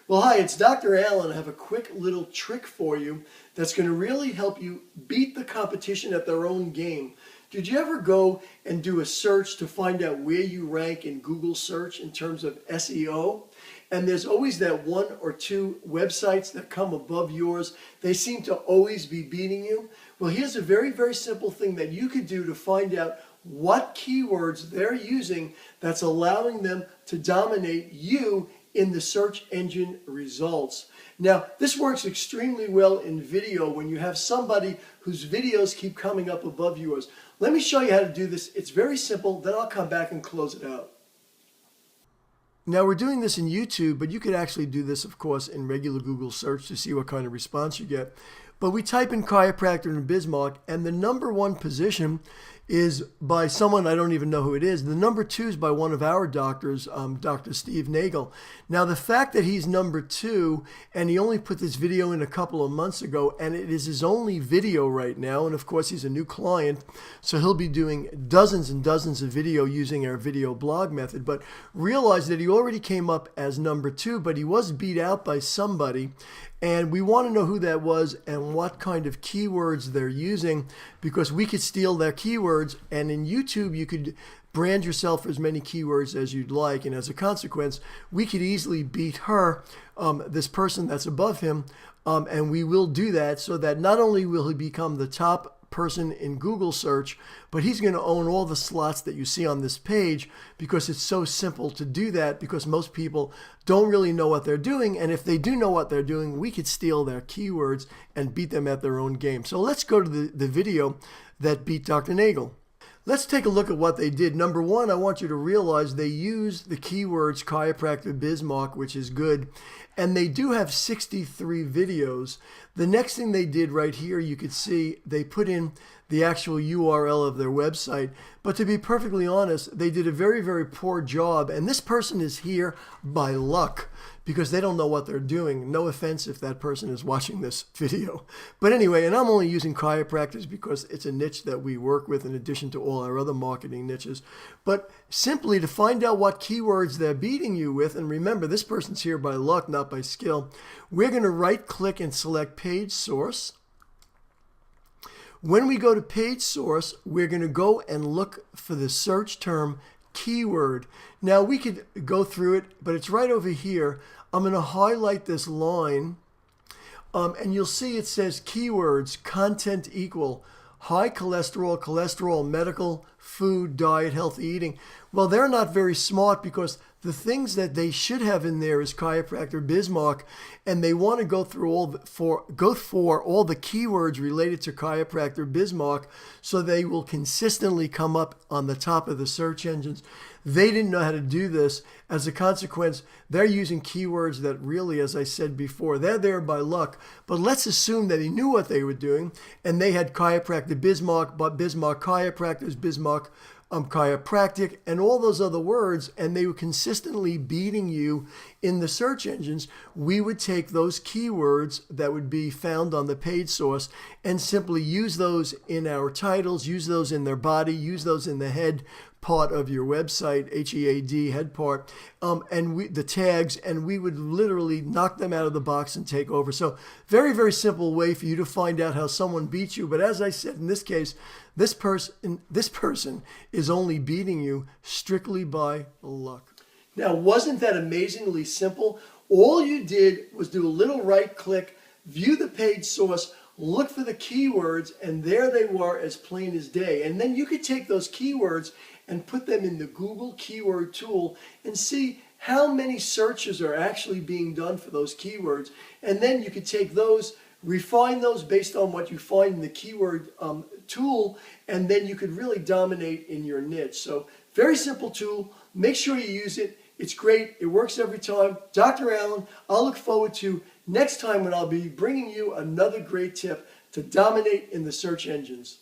Well, hi, it's Dr. Allen. I have a quick little trick for you that's going to really help you beat the competition at their own game. Did you ever go and do a search to find out where you rank in Google search in terms of SEO? And there's always that one or two websites that come above yours. They seem to always be beating you. Well, here's a very, very simple thing that you could do to find out what keywords they're using that's allowing them to dominate you in the search engine results. Now, this works extremely well in video when you have somebody whose videos keep coming up above yours. Let me show you how to do this. It's very simple, then I'll come back and close it out. Now, we're doing this in YouTube, but you could actually do this, of course, in regular Google search to see what kind of response you get. But we type in chiropractor and Bismarck, and the number one position is by someone, I don't even know who it is. The number two is by one of our doctors, Dr. Steve Nagel. Now, the fact that he's number two, and he only put this video in a couple of months ago, and it is his only video right now, and of course he's a new client, so he'll be doing dozens and dozens of video using our video blog method. But realize that he already came up as number two, but he was beat out by somebody. And we want to know who that was and what kind of keywords they're using, because we could steal their keywords, and in YouTube you could brand yourself for as many keywords as you'd like, and as a consequence we could easily beat her, this person that's above him, and we will do that so that not only will he become the top person in Google search, but he's going to own all the slots that you see on this page, because it's so simple to do that, because most people don't really know what they're doing, and if they do know what they're doing, we could steal their keywords and beat them at their own game. So let's go to the video that beat Dr. Nagel. Let's take a look at what they did. Number one, I want you to realize they used the keywords chiropractor Bismarck, which is good, and they do have 63 videos. The next thing they did right here, you could see they put in the actual URL of their website. But to be perfectly honest, they did a very, very poor job. And this person is here by luck, because they don't know what they're doing. No offense if that person is watching this video. But anyway, and I'm only using chiropractors because it's a niche that we work with in addition to all our other marketing niches. But simply to find out what keywords they're beating you with, and remember, this person's here by luck, not by skill, we're going to right-click and select Page Source. When we go to Page Source, we're going to go and look for the search term keyword. Now, we could go through it, but it's right over here. I'm going to highlight this line, and you'll see it says keywords, content equal, high cholesterol, cholesterol, medical, food, diet, healthy eating. Well, they're not very smart, because the things that they should have in there is chiropractor Bismarck, and they want to go for all the keywords related to chiropractor Bismarck, so they will consistently come up on the top of the search engines. They didn't know how to do this. As a consequence, they're using keywords that really, as I said before, they're there by luck. But let's assume that he knew what they were doing, and they had chiropractor Bismarck, but Bismarck chiropractors, Bismarck chiropractic, and all those other words, and they were consistently beating you in the search engines. We would take those keywords that would be found on the page source and simply use those in our titles, use those in their body, use those in the head part of your website, HEAD, head part, and the tags, and we would literally knock them out of the box and take over. So very, very simple way for you to find out how someone beats you. But as I said, in this case, this person is only beating you strictly by luck. Now, wasn't that amazingly simple? All you did was do a little right click, view the page source, look for the keywords, and there they were, as plain as day. And then you could take those keywords and put them in the Google keyword tool and see how many searches are actually being done for those keywords. And then you could take those, refine those based on what you find in the keyword tool, and then you could really dominate in your niche. So very simple tool. Make sure you use it. It's great. It works every time. Dr. Allen, I'll look forward to next time when I'll be bringing you another great tip to dominate in the search engines.